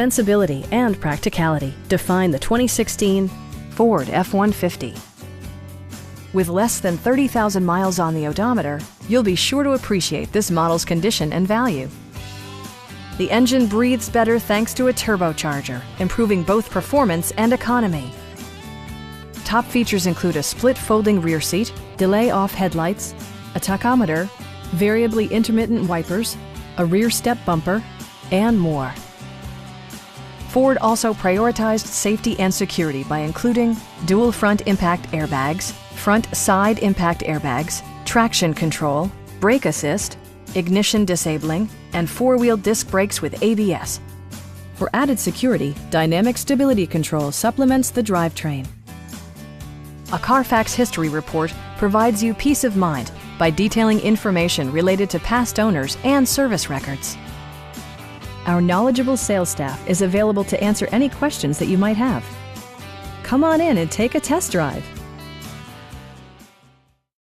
Sensibility and practicality define the 2016 Ford F-150. With less than 30,000 miles on the odometer, you'll be sure to appreciate this model's condition and value. The engine breathes better thanks to a turbocharger, improving both performance and economy. Top features include a split folding rear seat, delay-off headlights, a tachometer, variably intermittent wipers, a rear step bumper, and more. Ford also prioritized safety and security by including dual front impact airbags, front side impact airbags, traction control, brake assist, ignition disabling, and four-wheel disc brakes with ABS. For added security, dynamic stability control supplements the drivetrain. A Carfax history report provides you peace of mind by detailing information related to past owners and service records. Our knowledgeable sales staff is available to answer any questions that you might have. Come on in and take a test drive.